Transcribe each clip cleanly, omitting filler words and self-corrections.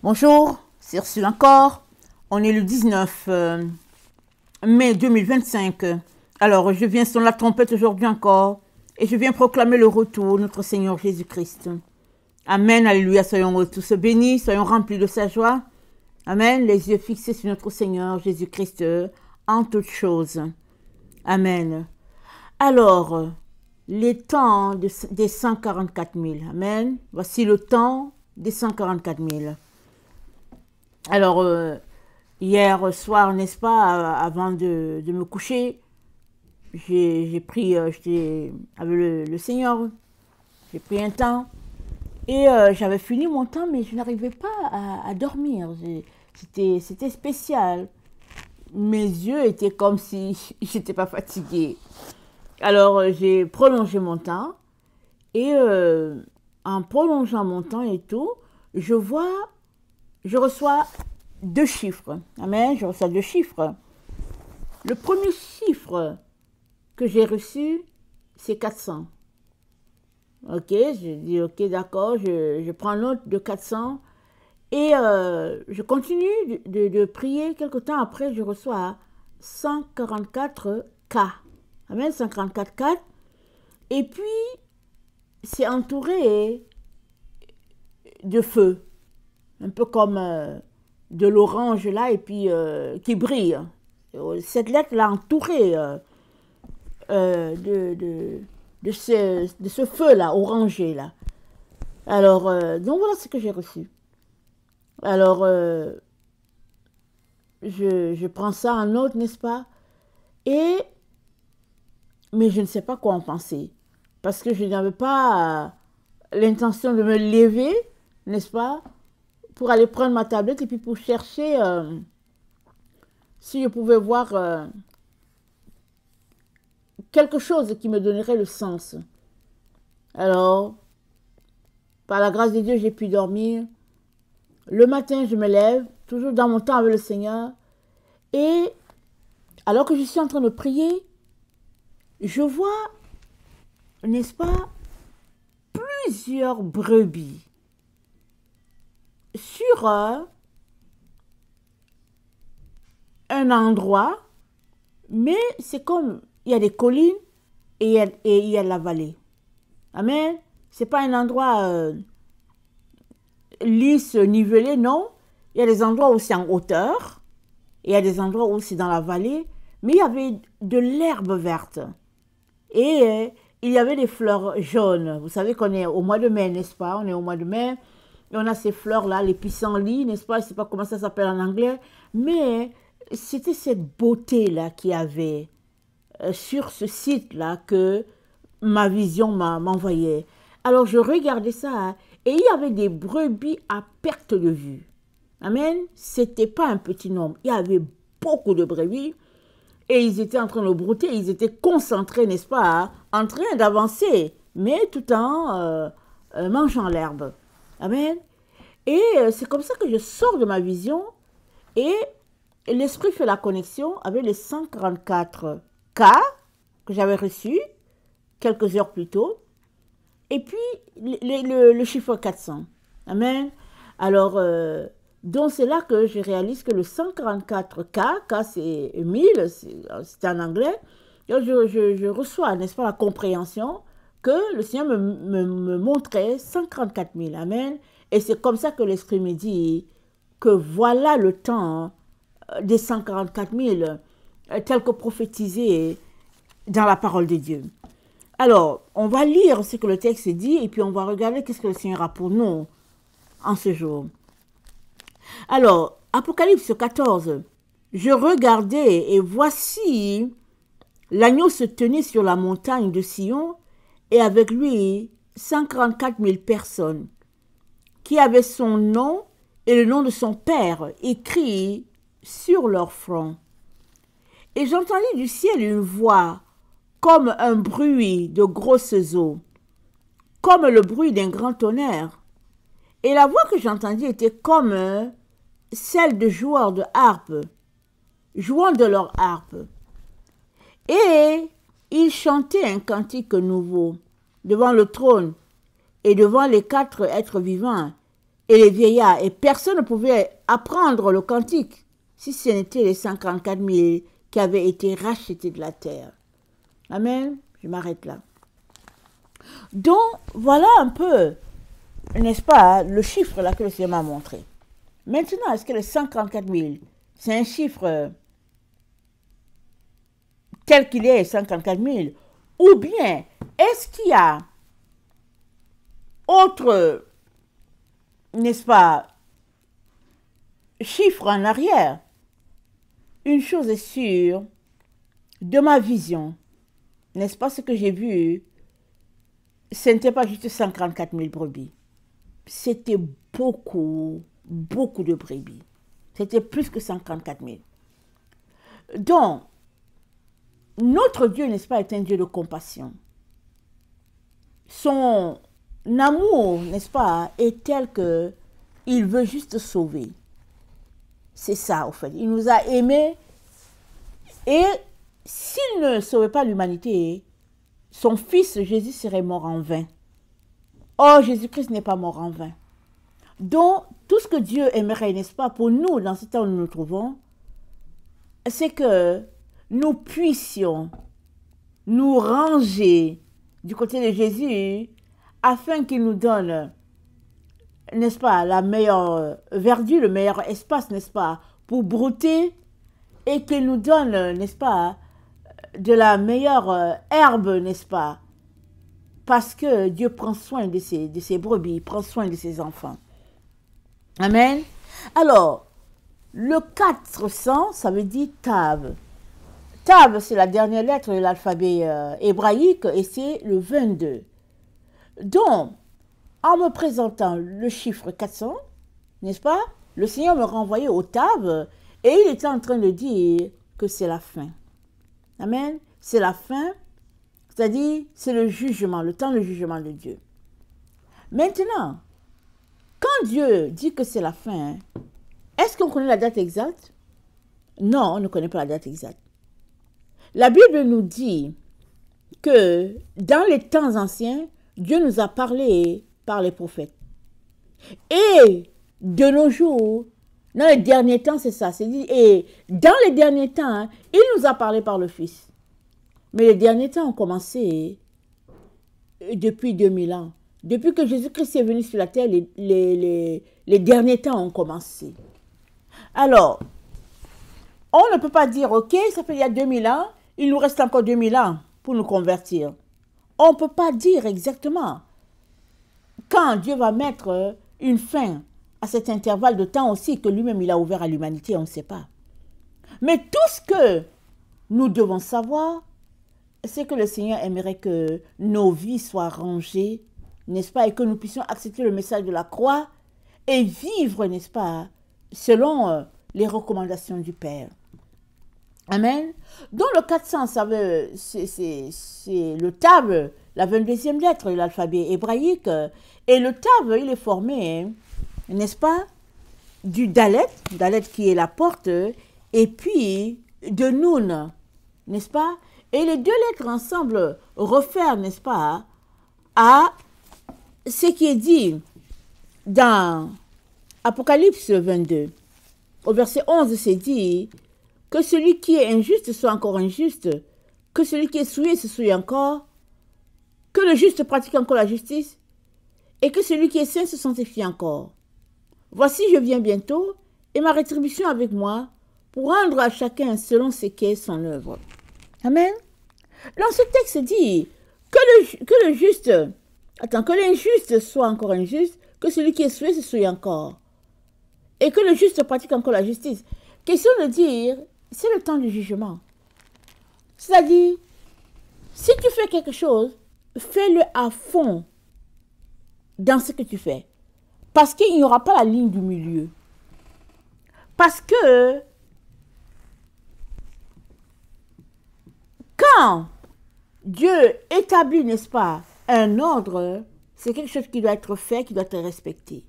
Bonjour, c'est Ursule encore. On est le 19 mai 2025. Alors, je viens sonner la trompette aujourd'hui encore et je viens proclamer le retour de notre Seigneur Jésus-Christ. Amen, alléluia, soyons tous bénis, soyons remplis de sa joie. Amen, les yeux fixés sur notre Seigneur Jésus-Christ en toutes choses. Amen. Alors, les temps des 144 000. Amen. Voici le temps des 144 000. Alors, hier soir, n'est-ce pas, avant de me coucher, j'ai pris, j'étais avec le Seigneur, j'ai pris un temps et j'avais fini mon temps, mais je n'arrivais pas à dormir. C'était spécial. Mes yeux étaient comme si je n'étais pas fatiguée. Alors, j'ai prolongé mon temps et en prolongeant mon temps et tout, je reçois 2 chiffres. Amen, je reçois 2 chiffres. Le premier chiffre que j'ai reçu, c'est 400. Ok, je dis ok, d'accord, je prends note de 400 et je continue de prier. Quelque temps après, je reçois 144 K. Amen, 144 K. Et puis, c'est entouré de feu. Un peu comme de l'orange là, et puis qui brille. Cette lettre-là entourée de ce feu-là, orangé là. Alors, donc voilà ce que j'ai reçu. Alors, je prends ça en note, n'est-ce pas? Mais je ne sais pas quoi en penser. Parce que je n'avais pas l'intention de me lever, n'est-ce pas? Pour aller prendre ma tablette et puis pour chercher si je pouvais voir quelque chose qui me donnerait le sens. Alors, par la grâce de Dieu, j'ai pu dormir. Le matin, je me lève, toujours dans mon temps avec le Seigneur. Et alors que je suis en train de prier, je vois, n'est-ce pas, plusieurs brebis sur un endroit, mais c'est comme, il y a des collines et il y a la vallée. Amen. C'est pas un endroit lisse, nivelé, non. Il y a des endroits où c'est en hauteur, et il y a des endroits où c'est dans la vallée, mais il y avait de l'herbe verte. Et il y avait des fleurs jaunes. Vous savez qu'on est au mois de mai, n'est-ce pas? On est au mois de mai. Et on a ces fleurs-là, les pissenlits, n'est-ce pas? Je ne sais pas comment ça s'appelle en anglais. Mais c'était cette beauté-là qu'il y avait sur ce site-là que ma vision m'envoyait. Alors je regardais ça et il y avait des brebis à perte de vue. Amen. C'était pas un petit nombre. Il y avait beaucoup de brebis et ils étaient en train de brouter. Ils étaient concentrés, n'est-ce pas, en train d'avancer, mais tout en mangeant l'herbe. Amen. Et c'est comme ça que je sors de ma vision et l'esprit fait la connexion avec les 144 K que j'avais reçus quelques heures plus tôt. Et puis le chiffre 400. Amen. Alors, donc c'est là que je réalise que le 144 K c'est 1000, c'est en anglais. Donc je reçois, n'est-ce pas, la compréhension que le Seigneur me montrait 144 000. Amen. Et c'est comme ça que l'Esprit me dit que voilà le temps des 144 000 tel que prophétisé dans la parole de Dieu. Alors, on va lire ce que le texte dit et puis on va regarder qu'est-ce que le Seigneur a pour nous en ce jour. Alors, Apocalypse 14. Je regardais et voici l'agneau se tenait sur la montagne de Sion et avec lui 144 000 personnes qui avaient son nom et le nom de son Père écrit sur leur front. Et j'entendis du ciel une voix comme un bruit de grosses eaux, comme le bruit d'un grand tonnerre. Et la voix que j'entendis était comme celle de joueurs de harpe, jouant de leur harpe. Et ils chantaient un cantique nouveau devant le trône et devant les 4 êtres vivants et les vieillards, et personne ne pouvait apprendre le cantique si ce n'était les 54 000 qui avaient été rachetés de la terre. Amen. Je m'arrête là. Donc, voilà un peu, n'est-ce pas, le chiffre là que le Seigneur m'a montré. Maintenant, est-ce que les 54 000, c'est un chiffre tel qu'il est, 54 000, ou bien est-ce qu'il y a autre, n'est-ce pas, chiffre en arrière? Une chose est sûre, de ma vision, n'est-ce pas, ce que j'ai vu, ce n'était pas juste 54 000 brebis. C'était beaucoup de brebis. C'était plus que 54 000. Donc, notre Dieu, n'est-ce pas, est un Dieu de compassion. Son amour, n'est-ce pas, est tel que il veut juste sauver. C'est ça, au fait. Il nous a aimés et s'il ne sauvait pas l'humanité, son fils Jésus serait mort en vain. Or, Jésus-Christ n'est pas mort en vain. Donc, tout ce que Dieu aimerait, n'est-ce pas, pour nous, dans ce temps où nous nous trouvons, c'est que nous puissions nous ranger du côté de Jésus afin qu'il nous donne, n'est-ce pas, la meilleure verdure, le meilleur espace, n'est-ce pas, pour brouter et qu'il nous donne, n'est-ce pas, de la meilleure herbe, n'est-ce pas, parce que Dieu prend soin de ses brebis, prend soin de ses enfants. Amen. Alors, le 400, ça veut dire Tav. Tav, c'est la dernière lettre de l'alphabet hébraïque et c'est le 22. Donc, en me présentant le chiffre 400, n'est-ce pas, le Seigneur me renvoyait au Tav et il était en train de dire que c'est la fin. Amen. C'est la fin, c'est-à-dire c'est le jugement, le temps de jugement de Dieu. Maintenant, quand Dieu dit que c'est la fin, est-ce qu'on connaît la date exacte? Non, on ne connaît pas la date exacte. La Bible nous dit que dans les temps anciens, Dieu nous a parlé par les prophètes. Et de nos jours, dans les derniers temps, c'est ça. Et dans les derniers temps, il nous a parlé par le Fils. Mais les derniers temps ont commencé depuis 2000 ans. Depuis que Jésus-Christ est venu sur la terre, les derniers temps ont commencé. Alors, on ne peut pas dire, ok, ça fait il y a 2000 ans, il nous reste encore 2000 ans pour nous convertir. On ne peut pas dire exactement quand Dieu va mettre une fin à cet intervalle de temps aussi que lui-même il a ouvert à l'humanité, on ne sait pas. Mais tout ce que nous devons savoir, c'est que le Seigneur aimerait que nos vies soient rangées, n'est-ce pas, et que nous puissions accepter le message de la croix et vivre, n'est-ce pas, selon les recommandations du Père. Amen. Donc le 400, c'est le Tav, la 22e lettre de l'alphabet hébraïque. Et le Tav, il est formé, n'est-ce pas, du Dalet, Dalet qui est la porte, et puis de Noun, n'est-ce pas? Et les deux lettres ensemble refaire, n'est-ce pas, à ce qui est dit dans Apocalypse 22. Au verset 11, c'est dit que celui qui est injuste soit encore injuste, que celui qui est souillé se souille encore, que le juste pratique encore la justice, et que celui qui est saint se sanctifie encore. Voici, je viens bientôt, et ma rétribution avec moi, pour rendre à chacun selon ce qu'est son œuvre. Amen. Dans ce texte dit que l'injuste soit encore injuste, que celui qui est souillé se souille encore, et que le juste pratique encore la justice. Question de dire, c'est le temps du jugement. C'est-à-dire, si tu fais quelque chose, fais-le à fond dans ce que tu fais. Parce qu'il n'y aura pas la ligne du milieu. Parce que quand Dieu établit, n'est-ce pas, un ordre, c'est quelque chose qui doit être fait, qui doit être respecté.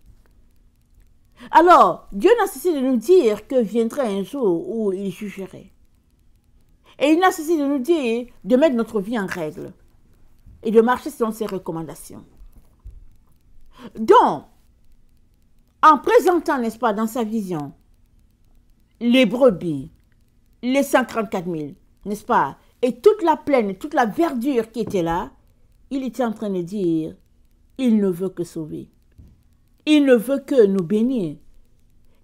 Alors, Dieu n'a cessé de nous dire que viendrait un jour où il jugerait. Et il n'a cessé de nous dire de mettre notre vie en règle et de marcher selon ses recommandations. Donc, en présentant, n'est-ce pas, dans sa vision, les brebis, les 134 000, n'est-ce pas, et toute la plaine, toute la verdure qui était là, il était en train de dire, il ne veut que sauver. Il ne veut que nous bénir.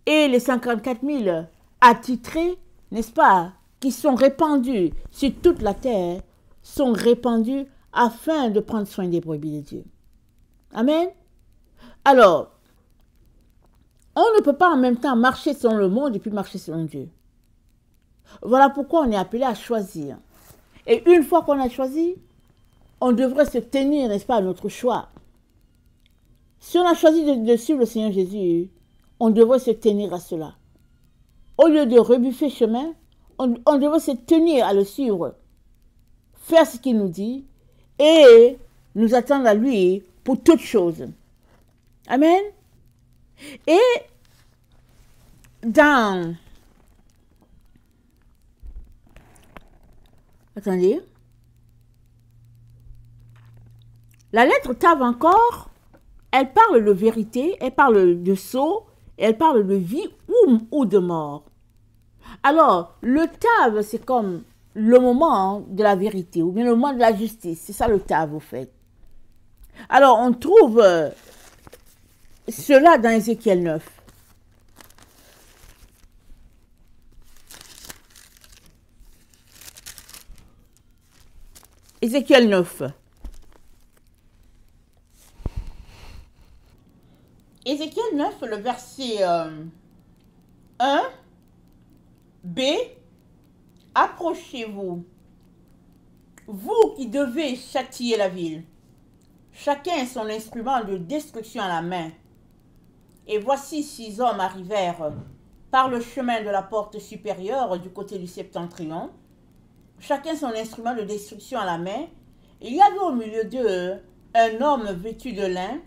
Et les 144 000 attitrés, n'est-ce pas, qui sont répandus sur toute la terre, sont répandus afin de prendre soin des brebis de Dieu. Amen. Alors, on ne peut pas en même temps marcher selon le monde et puis marcher selon Dieu. Voilà pourquoi on est appelé à choisir. Et une fois qu'on a choisi, on devrait se tenir, n'est-ce pas, à notre choix. Si on a choisi de suivre le Seigneur Jésus, on devrait se tenir à cela. Au lieu de rebuffer chemin, on devrait se tenir à le suivre, faire ce qu'il nous dit et nous attendre à lui pour toutes choses. Amen. Et dans... Attendez. La lettre Tav encore, elle parle de vérité, elle parle de sceau, elle parle de vie ou de mort. Alors, le Tav, c'est comme le moment de la vérité, ou bien le moment de la justice. C'est ça le Tav, au fait. Alors, on trouve cela dans Ézéchiel 9. Ézéchiel 9. Ézéchiel 9, le verset 1, B, approchez-vous, vous qui devez châtier la ville, chacun son instrument de destruction à la main. Et voici 6 hommes arrivèrent par le chemin de la porte supérieure du côté du septentrion, chacun son instrument de destruction à la main. Il y avait au milieu d'eux un homme vêtu de lin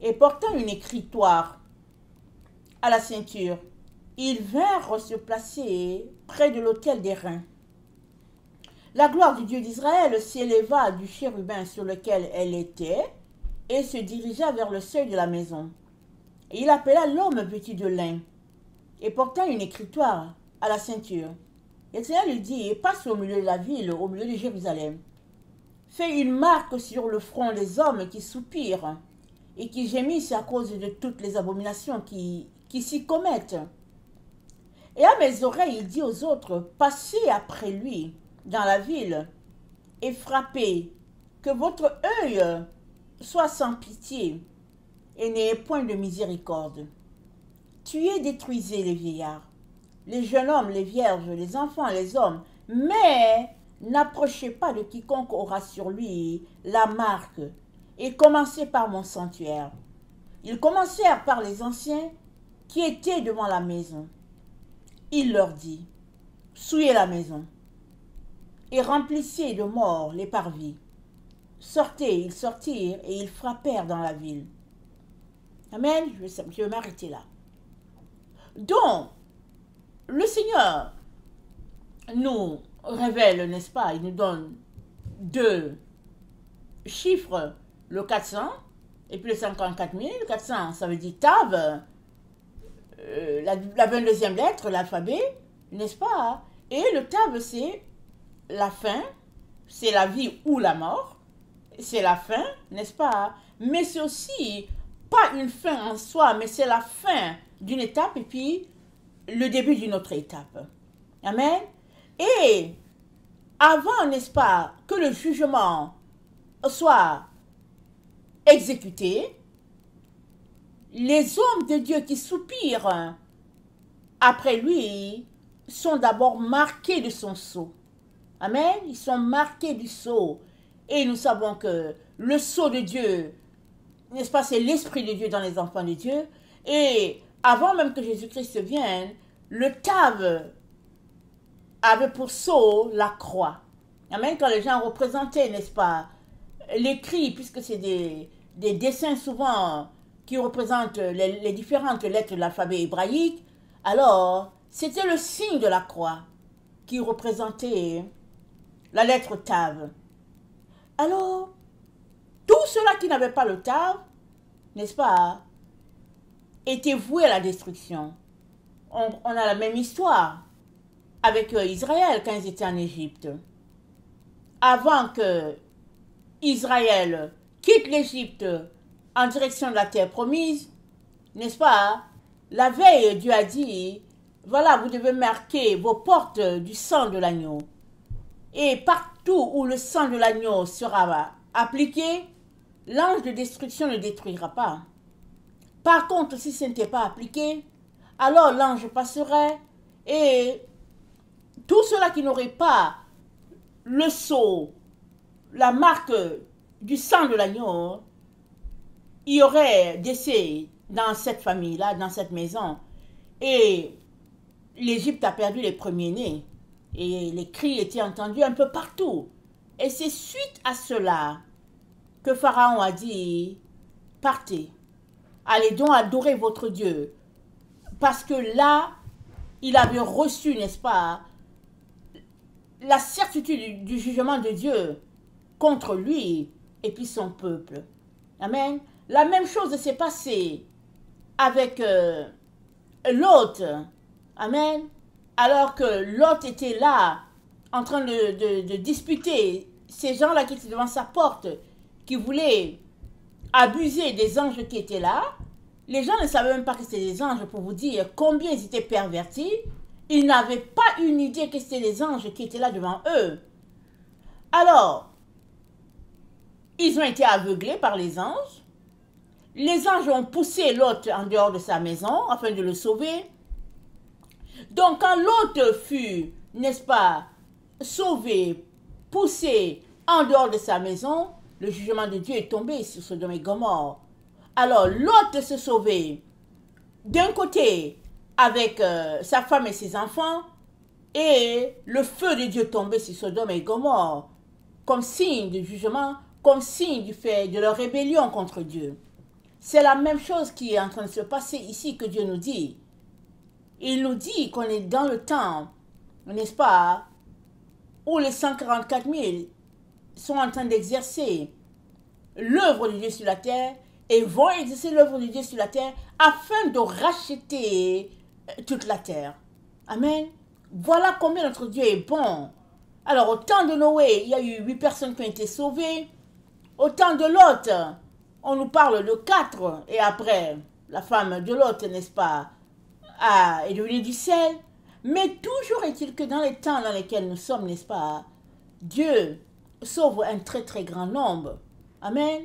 et portant une écritoire à la ceinture. Ils vinrent se placer près de l'autel des reins. La gloire du Dieu d'Israël s'éleva du chérubin sur lequel elle était et se dirigea vers le seuil de la maison. Et il appela l'homme vêtu de lin et portant une écritoire à la ceinture. Et le Seigneur lui dit, passe au milieu de la ville, au milieu de Jérusalem. Fais une marque sur le front des hommes qui soupirent et qui gémissent à cause de toutes les abominations qui s'y commettent. Et à mes oreilles, il dit aux autres, passez après lui dans la ville et frappez, que votre œil soit sans pitié et n'ayez point de miséricorde. Tuez, détruisez les vieillards, les jeunes hommes, les vierges, les enfants, les hommes, mais n'approchez pas de quiconque aura sur lui la marque, et commencez par mon sanctuaire. Ils commencèrent par les anciens qui étaient devant la maison. Il leur dit, souillez la maison, et remplissez de morts les parvis. Sortez, ils sortirent, et ils frappèrent dans la ville. Amen, je vais m'arrêter là. Donc, le Seigneur nous révèle, n'est-ce pas, il nous donne 2 chiffres, le 400 et puis le 54 000. 400, ça veut dire Tav, la 22e lettre, l'alphabet, n'est-ce pas? Et le Tav, c'est la fin, c'est la vie ou la mort, c'est la fin, n'est-ce pas? Mais c'est aussi pas une fin en soi, mais c'est la fin d'une étape et puis le début d'une autre étape. Amen. Et avant, n'est-ce pas, que le jugement soit exécuté, les hommes de Dieu qui soupirent après lui sont d'abord marqués de son sceau. Amen. Ils sont marqués du sceau. Et nous savons que le sceau de Dieu, n'est-ce pas, c'est l'Esprit de Dieu dans les enfants de Dieu. Et avant même que Jésus-Christ vienne, le Tav avait pour sceau la croix. Amen. Quand les gens représentaient, n'est-ce pas, l'écrit, puisque c'est des dessins souvent qui représentent les différentes lettres de l'alphabet hébraïque, alors c'était le signe de la croix qui représentait la lettre Tav. Alors, tous ceux-là qui n'avaient pas le Tav, n'est-ce pas, était voué à la destruction. On a la même histoire avec Israël quand ils étaient en Égypte. Avant que Israël quitte l'Égypte en direction de la terre promise, n'est-ce pas? La veille, Dieu a dit, voilà, vous devez marquer vos portes du sang de l'agneau. Et partout où le sang de l'agneau sera appliqué, l'ange de destruction ne détruira pas. Par contre, si ce n'était pas appliqué, alors l'ange passerait et tous ceux-là qui n'auraient pas le sceau, la marque du sang de l'agneau, il y aurait décès dans cette famille-là, dans cette maison. Et l'Égypte a perdu les premiers-nés. Et les cris étaient entendus un peu partout. Et c'est suite à cela que Pharaon a dit, partez, allez donc adorer votre Dieu. Parce que là, il avait reçu, n'est-ce pas, la certitude du jugement de Dieu contre lui et puis son peuple. Amen. La même chose s'est passée avec Lot. Amen. Alors que Lot était là, en train de disputer ces gens-là qui étaient devant sa porte, qui voulaient abuser des anges qui étaient là. Les gens ne savaient même pas que c'était des anges, pour vous dire combien ils étaient pervertis. Ils n'avaient pas une idée que c'était des anges qui étaient là devant eux. Alors, ils ont été aveuglés par les anges. Les anges ont poussé Lot en dehors de sa maison afin de le sauver. Donc, quand Lot fut, n'est-ce pas, sauvé, poussé en dehors de sa maison, le jugement de Dieu est tombé sur Sodome et Gomorrhe. Alors, Lot se sauvait d'un côté avec sa femme et ses enfants, et le feu de Dieu tombait sur Sodome et Gomorrhe comme signe du jugement, comme signe du fait de leur rébellion contre Dieu. C'est la même chose qui est en train de se passer ici que Dieu nous dit. Il nous dit qu'on est dans le temps, n'est-ce pas, où les 144 000 sont en train d'exercer l'œuvre de Dieu sur la terre et vont exercer l'œuvre de Dieu sur la terre afin de racheter toute la terre. Amen. Voilà combien notre Dieu est bon. Alors, au temps de Noé, il y a eu 8 personnes qui ont été sauvées. Au temps de Lot, on nous parle de 4. Et après, la femme de Lot, n'est-ce pas, est devenue du sel. Mais toujours est-il que dans les temps dans lesquels nous sommes, n'est-ce pas, Dieu sauve un très très grand nombre. Amen.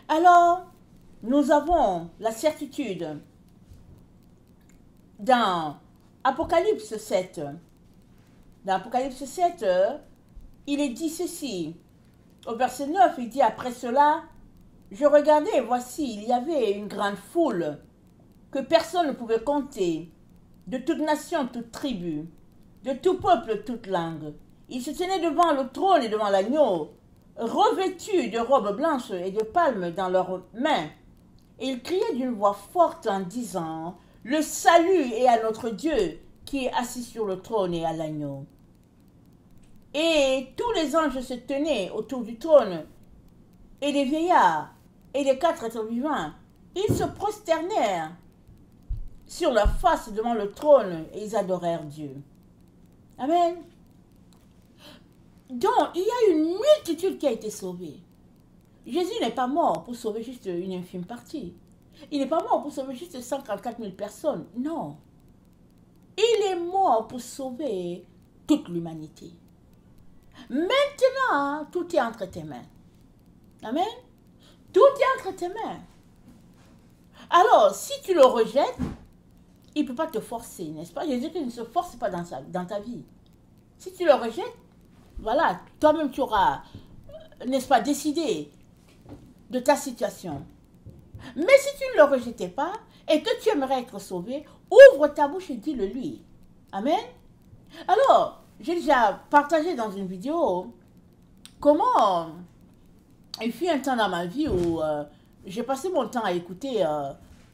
Alors, nous avons la certitude dans Apocalypse 7. Dans Apocalypse 7, il est dit ceci. Au verset 9, il dit, après cela, je regardais et voici, il y avait une grande foule que personne ne pouvait compter, de toute nation, toute tribu, de tout peuple, toute langue. Ils se tenaient devant le trône et devant l'agneau, revêtus de robes blanches et de palmes dans leurs mains. Et ils criaient d'une voix forte en disant, le salut est à notre Dieu qui est assis sur le trône et à l'agneau. Et tous les anges se tenaient autour du trône, et les vieillards, et les 4 êtres vivants, ils se prosternèrent sur leur face devant le trône, et ils adorèrent Dieu. Amen. Donc, il y a une multitude qui a été sauvée. Jésus n'est pas mort pour sauver juste une infime partie. Il n'est pas mort pour sauver juste 144 000 personnes. Non. Il est mort pour sauver toute l'humanité. Maintenant, tout est entre tes mains. Amen. Tout est entre tes mains. Alors, si tu le rejettes, il ne peut pas te forcer, n'est-ce pas? Jésus ne se force pas dans ta vie. Si tu le rejettes, voilà, toi-même tu auras, n'est-ce pas, décidé de ta situation. Mais si tu ne le rejetais pas et que tu aimerais être sauvé, ouvre ta bouche et dis-le lui. Amen. Alors, j'ai déjà partagé dans une vidéo comment il fut un temps dans ma vie où j'ai passé mon temps à écouter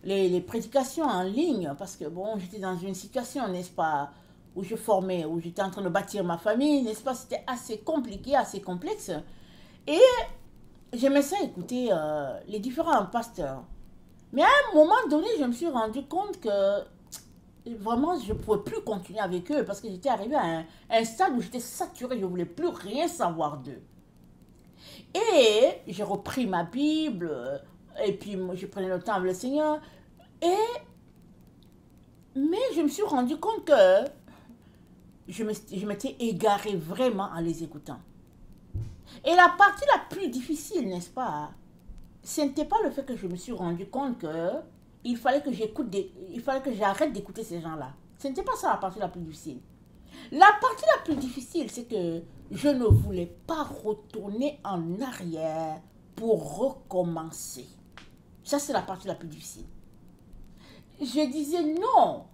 les prédications en ligne parce que bon, j'étais dans une situation, n'est-ce pas, où je formais, où j'étais en train de bâtir ma famille, n'est-ce pas, c'était assez compliqué, assez complexe. Et j'aimais ça écouter les différents pasteurs. Mais à un moment donné, je me suis rendu compte que vraiment, je ne pouvais plus continuer avec eux parce que j'étais arrivée à un stade où j'étais saturée, je ne voulais plus rien savoir d'eux. Et j'ai repris ma Bible, et puis je prenais le temps avec le Seigneur. Et, mais je me suis rendu compte que je m'étais égarée vraiment en les écoutant. Et la partie la plus difficile, n'est-ce pas, ce n'était pas le fait que je me suis rendu compte que il fallait que il fallait que j'arrête d'écouter ces gens-là. Ce n'était pas ça la partie la plus difficile. La partie la plus difficile, c'est que je ne voulais pas retourner en arrière pour recommencer. Ça, c'est la partie la plus difficile. Je disais non.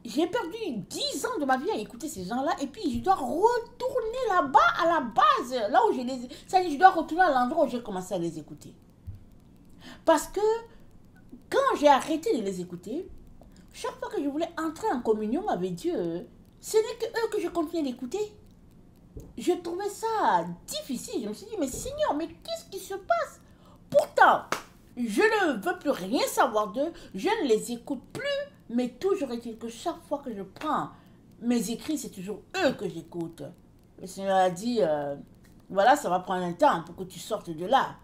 J'ai perdu 10 ans de ma vie à écouter ces gens-là et puis je dois retourner là-bas à la base, là où je les... C'est-à-dire je dois retourner à l'endroit où j'ai commencé à les écouter. Parce que quand j'ai arrêté de les écouter, chaque fois que je voulais entrer en communion avec Dieu, ce n'est que eux que je continuais d'écouter. Je trouvais ça difficile. Je me suis dit, mais Seigneur, mais qu'est-ce qui se passe? Pourtant, je ne veux plus rien savoir d'eux, je ne les écoute plus, mais toujours est-il que chaque fois que je prends mes écrits, c'est toujours eux que j'écoute. Le Seigneur a dit, voilà, ça va prendre un temps pour que tu sortes de là.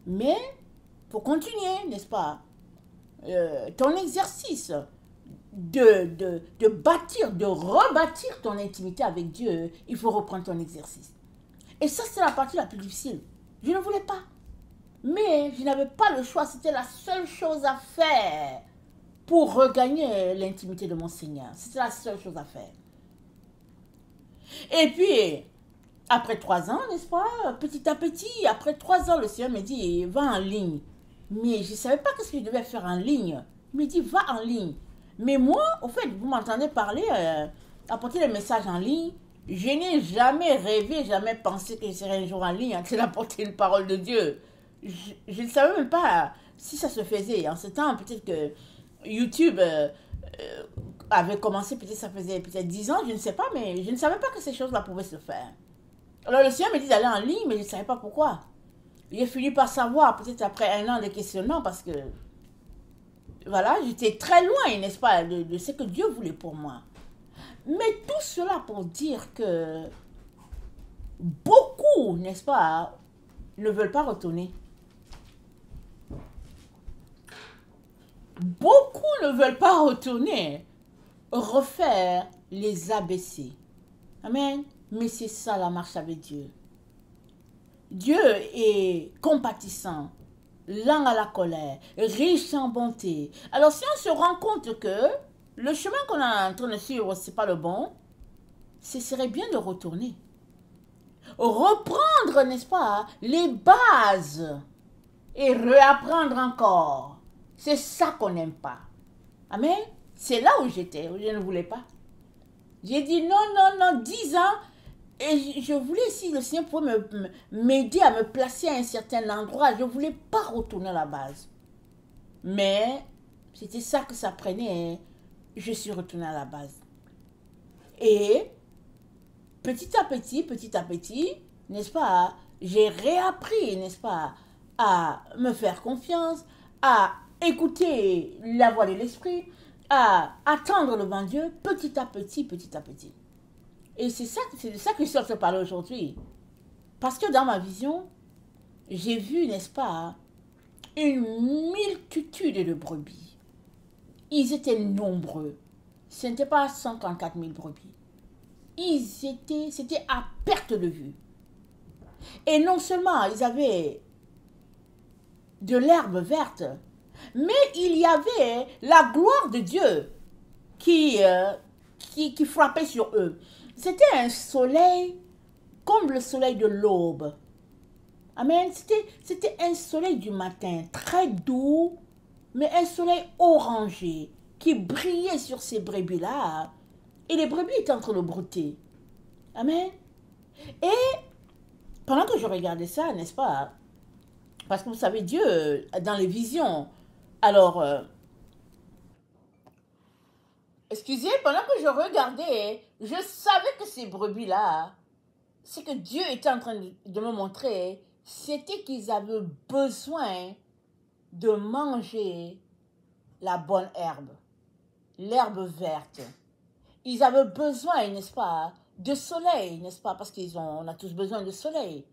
Mais, pour continuer, n'est-ce pas, ton exercice de bâtir, de rebâtir ton intimité avec Dieu, il faut reprendre ton exercice. Et ça, c'est la partie la plus difficile. Je ne voulais pas. Mais je n'avais pas le choix. C'était la seule chose à faire pour regagner l'intimité de mon Seigneur. C'était la seule chose à faire. Et puis, après 3 ans, n'est-ce pas, petit à petit, après 3 ans, le Seigneur me dit, va en ligne. Mais je ne savais pas ce que je devais faire en ligne. Il me dit, va en ligne. Mais moi, au fait, vous m'entendez parler, apporter des messages en ligne. Je n'ai jamais rêvé, jamais pensé que je serais un jour en ligne en train d'apporter une parole de Dieu. Je ne savais même pas si ça se faisait. En ce temps, peut-être que YouTube avait commencé, peut-être ça faisait peut-être 10 ans, je ne sais pas, mais je ne savais pas que ces choses-là pouvaient se faire. Alors le Seigneur me dit d'aller en ligne, mais je ne savais pas pourquoi. J'ai fini par savoir, peut-être après un an de questionnement, parce que, voilà, j'étais très loin, n'est-ce pas, de ce que Dieu voulait pour moi. Mais tout cela pour dire que beaucoup, n'est-ce pas, ne veulent pas retourner. Beaucoup ne veulent pas retourner, refaire les ABC. Amen. Mais c'est ça la marche avec Dieu. Dieu est compatissant, lent à la colère, riche en bonté. Alors si on se rend compte que le chemin qu'on est en train de suivre, ce n'est pas le bon, ce serait bien de retourner. Reprendre, n'est-ce pas, les bases et réapprendre encore. C'est ça qu'on n'aime pas. Amen. C'est là où j'étais, où je ne voulais pas. J'ai dit non, non, non, 10 ans. Et je voulais, si le Seigneur pouvait m'aider à me placer à un certain endroit, je ne voulais pas retourner à la base. Mais c'était ça que ça prenait. Je suis retournée à la base. Et petit à petit, n'est-ce pas, j'ai réappris, n'est-ce pas, à me faire confiance, à écouter la voix de l'esprit, à attendre le bon Dieu, petit à petit, petit à petit. Et c'est de ça que je suis en train de parler aujourd'hui. Parce que dans ma vision, j'ai vu, n'est-ce pas, une multitude de brebis. Ils étaient nombreux. Ce n'était pas 134 000 brebis. C'était à perte de vue. Et non seulement ils avaient de l'herbe verte, mais il y avait la gloire de Dieu qui frappait sur eux. C'était un soleil comme le soleil de l'aube. Amen. C'était un soleil du matin, très doux, mais un soleil orangé qui brillait sur ces brebis-là. Et les brebis étaient en train de brouter. Amen. Et pendant que je regardais ça, n'est-ce pas, parce que vous savez, Dieu, dans les visions, alors, excusez, pendant que je regardais, je savais que ces brebis-là, ce que Dieu était en train de me montrer, c'était qu'ils avaient besoin de manger la bonne herbe, l'herbe verte. Ils avaient besoin, n'est-ce pas, de soleil, n'est-ce pas, parce on a tous besoin de soleil.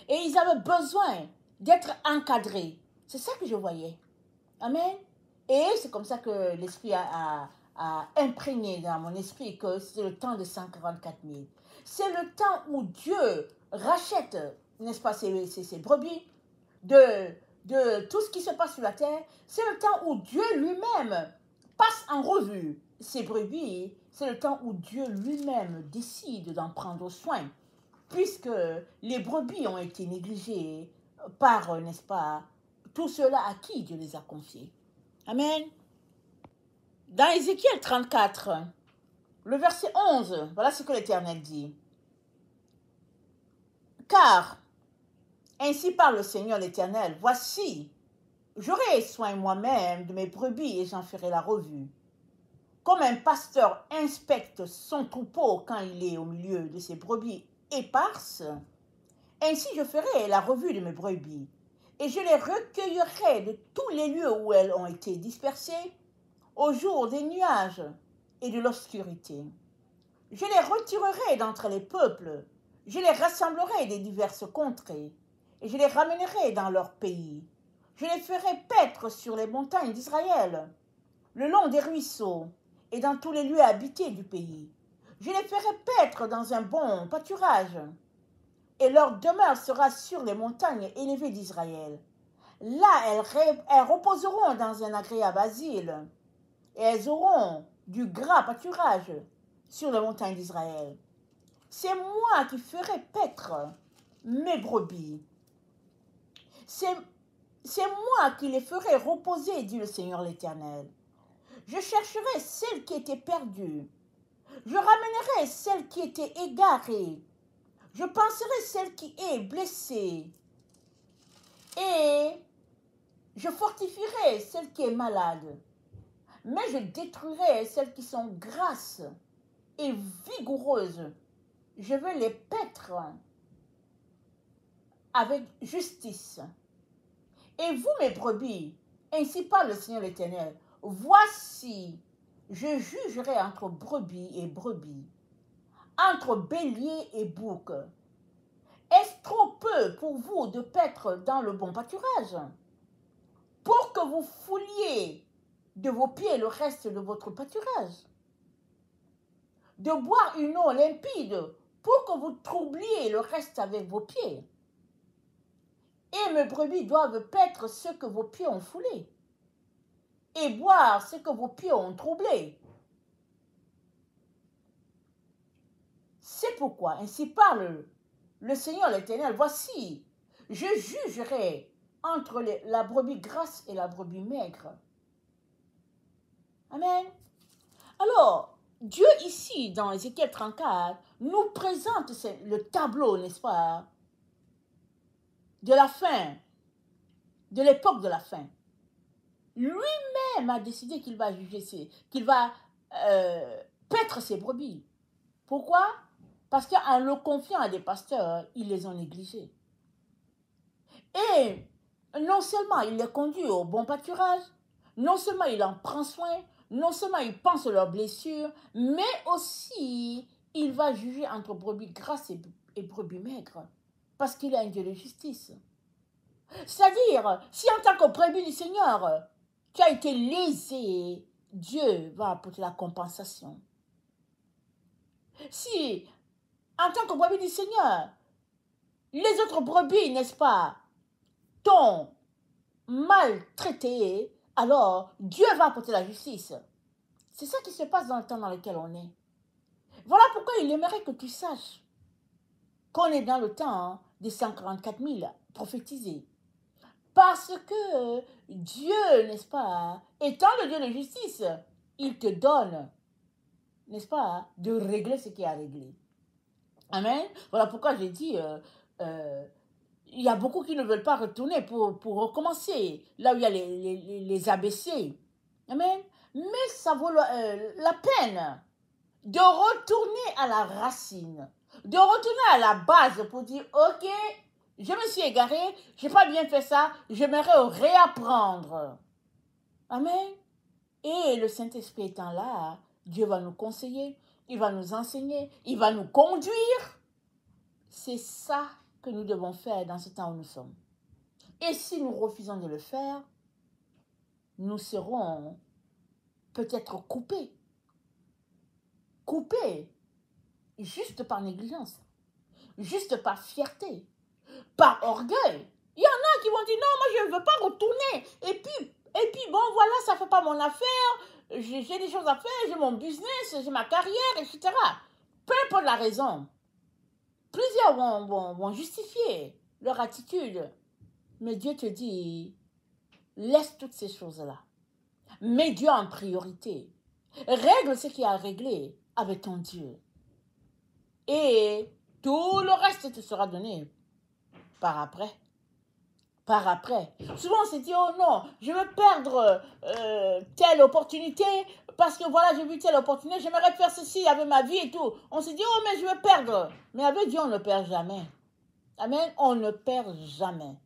Et ils avaient besoin d'être encadrés. C'est ça que je voyais. Amen. Et c'est comme ça que l'Esprit a imprégné dans mon esprit que c'est le temps de 144 000. C'est le temps où Dieu rachète, n'est-ce pas, ses brebis de tout ce qui se passe sur la terre. C'est le temps où Dieu lui-même passe en revue ses brebis. C'est le temps où Dieu lui-même décide d'en prendre soin, puisque les brebis ont été négligées par, n'est-ce pas, tous ceux-là à qui Dieu les a confiés. Amen. Dans Ézéchiel 34, le verset 11, voilà ce que l'Éternel dit. Car, ainsi parle le Seigneur l'Éternel, voici, j'aurai soin moi-même de mes brebis et j'en ferai la revue. Comme un pasteur inspecte son troupeau quand il est au milieu de ses brebis éparses, ainsi je ferai la revue de mes brebis, et je les recueillerai de tous les lieux où elles ont été dispersées, au jour des nuages et de l'obscurité. Je les retirerai d'entre les peuples, je les rassemblerai des diverses contrées, et je les ramènerai dans leur pays. Je les ferai paître sur les montagnes d'Israël, le long des ruisseaux, et dans tous les lieux habités du pays. Je les ferai paître dans un bon pâturage, et leur demeure sera sur les montagnes élevées d'Israël. Là, elles reposeront dans un agréable asile, et elles auront du gras pâturage sur les montagnes d'Israël. C'est moi qui ferai paître mes brebis. C'est moi qui les ferai reposer, dit le Seigneur l'Éternel. Je chercherai celle qui était perdue. Je ramènerai celle qui était égarée. Je penserai celle qui est blessée. Et je fortifierai celle qui est malade. Mais je détruirai celles qui sont grasses et vigoureuses. Je vais les paître avec justice. Et vous, mes brebis, ainsi parle le Seigneur l'Éternel, voici, je jugerai entre brebis et brebis, entre bélier et bouc. Est-ce trop peu pour vous de paître dans le bon pâturage, pour que vous fouliez de vos pieds le reste de votre pâturage, de boire une eau limpide pour que vous troubliez le reste avec vos pieds? Et mes brebis doivent paître ce que vos pieds ont foulé, et boire ce que vos pieds ont troublé. C'est pourquoi, ainsi parle le Seigneur l'Éternel, voici, je jugerai entre la brebis grasse et la brebis maigre. Amen. Alors, Dieu ici, dans Ézéchiel 34, nous présente le tableau, n'est-ce pas, de la fin, de l'époque de la fin. Lui-même a décidé qu'il va juger, qu'il va paître ses brebis. Pourquoi? Parce qu'en le confiant à des pasteurs, ils les ont négligés. Et non seulement il les conduit au bon pâturage, non seulement il en prend soin, non seulement il pense à leurs blessures, mais aussi il va juger entre brebis grasses et brebis maigres, parce qu'il est un Dieu de justice. C'est-à-dire, si en tant que brebis du Seigneur, tu as été lésé, Dieu va apporter la compensation. Si, en tant que brebis du Seigneur, les autres brebis, n'est-ce pas, t'ont maltraité, alors Dieu va apporter la justice. C'est ça qui se passe dans le temps dans lequel on est. Voilà pourquoi il aimerait que tu saches qu'on est dans le temps des 144 000 prophétisés. Parce que Dieu, n'est-ce pas, étant le Dieu de justice, il te donne, n'est-ce pas, de régler ce qui est à régler. Amen. Voilà pourquoi j'ai dit, il y a beaucoup qui ne veulent pas retourner pour recommencer, là où il y a les ABC. Amen. Mais ça vaut la peine de retourner à la racine, de retourner à la base pour dire, ok, je me suis égarée, je n'ai pas bien fait ça, j'aimerais réapprendre. Amen. Et le Saint-Esprit étant là, Dieu va nous conseiller, il va nous enseigner, il va nous conduire. C'est ça que nous devons faire dans ce temps où nous sommes. Et si nous refusons de le faire, nous serons peut-être coupés. Coupés juste par négligence, juste par fierté, par orgueil. Il y en a qui vont dire non, moi je ne veux pas retourner. Et puis bon voilà, ça ne fait pas mon affaire, j'ai des choses à faire, j'ai mon business, j'ai ma carrière, etc. Peu importe la raison. Plusieurs vont justifier leur attitude. Mais Dieu te dit, laisse toutes ces choses-là. Mets Dieu en priorité. Règle ce qu'il y a à régler avec ton Dieu. Et tout le reste te sera donné par après. Par après. Souvent on se dit, oh non, je veux perdre telle opportunité parce que voilà, j'ai vu telle opportunité, j'aimerais faire ceci avec ma vie et tout. On se dit, oh mais je veux perdre. Mais avec Dieu, on ne perd jamais. Amen, on ne perd jamais.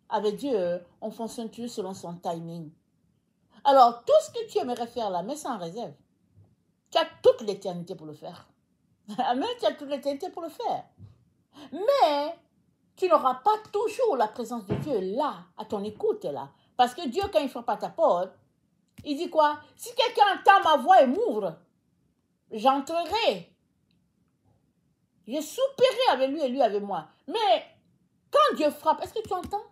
Avec Dieu, on fonctionne toujours selon son timing. Alors, tout ce que tu aimerais faire là, mets ça en réserve. Tu as toute l'éternité pour le faire. Amen, tu as toute l'éternité pour le faire. Mais tu n'auras pas toujours la présence de Dieu là, à ton écoute là. Parce que Dieu, quand il frappe à ta porte, il dit quoi? Si quelqu'un entend ma voix et m'ouvre, j'entrerai. Je souperai avec lui et lui avec moi. Mais quand Dieu frappe, est-ce que tu entends?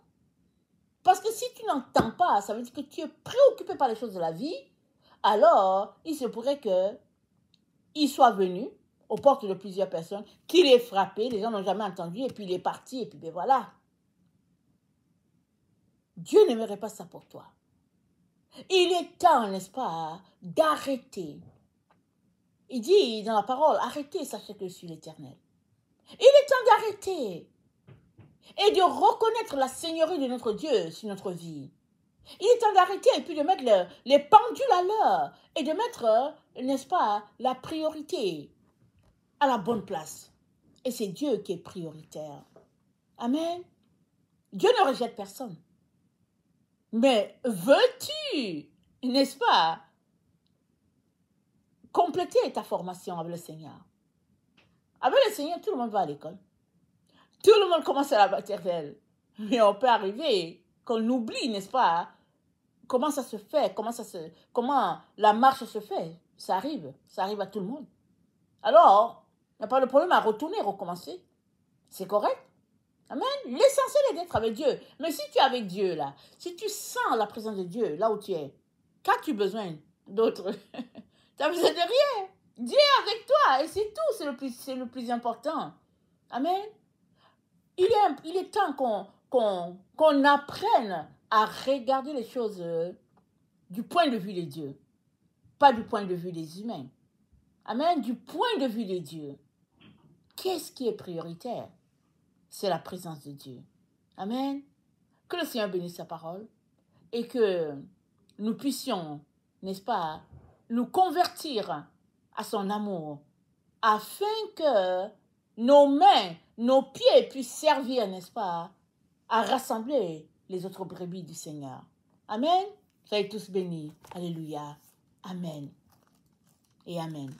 Parce que si tu n'entends pas, ça veut dire que tu es préoccupé par les choses de la vie, alors il se pourrait qu'il soit venu aux portes de plusieurs personnes, qu'il ait frappé, les gens n'ont jamais entendu, et puis il est parti, et puis ben voilà. Dieu n'aimerait pas ça pour toi. Il est temps, n'est-ce pas, d'arrêter. Il dit dans la parole, arrêtez, sachez que je suis l'Éternel. Il est temps d'arrêter et de reconnaître la seigneurie de notre Dieu sur notre vie. Il est temps d'arrêter et puis de mettre les pendules à l'heure et de mettre, n'est-ce pas, la priorité à la bonne place. Et c'est Dieu qui est prioritaire. Amen. Dieu ne rejette personne. Mais veux-tu, n'est-ce pas, compléter ta formation avec le Seigneur? Avec le Seigneur, tout le monde va à l'école. Tout le monde commence à la maternelle. Mais on peut arriver qu'on oublie, n'est-ce pas, comment ça se fait, comment la marche se fait. Ça arrive à tout le monde. Alors, il n'y a pas de problème à retourner, recommencer. C'est correct. Amen. L'essentiel est d'être avec Dieu. Mais si tu es avec Dieu, là, si tu sens la présence de Dieu, là où tu es, qu'as-tu besoin d'autre? Tu n'as besoin de rien. Dieu est avec toi et c'est tout, c'est le plus important. Amen. Il est temps qu'on apprenne à regarder les choses du point de vue de Dieu, pas du point de vue des humains. Amen, du point de vue de Dieu. Qu'est-ce qui est prioritaire? C'est la présence de Dieu. Amen. Que le Seigneur bénisse sa parole et que nous puissions, n'est-ce pas, nous convertir à son amour afin que nos mains, nos pieds puissent servir, n'est-ce pas, à rassembler les autres brebis du Seigneur. Amen. Soyez tous bénis. Alléluia. Amen. Et Amen.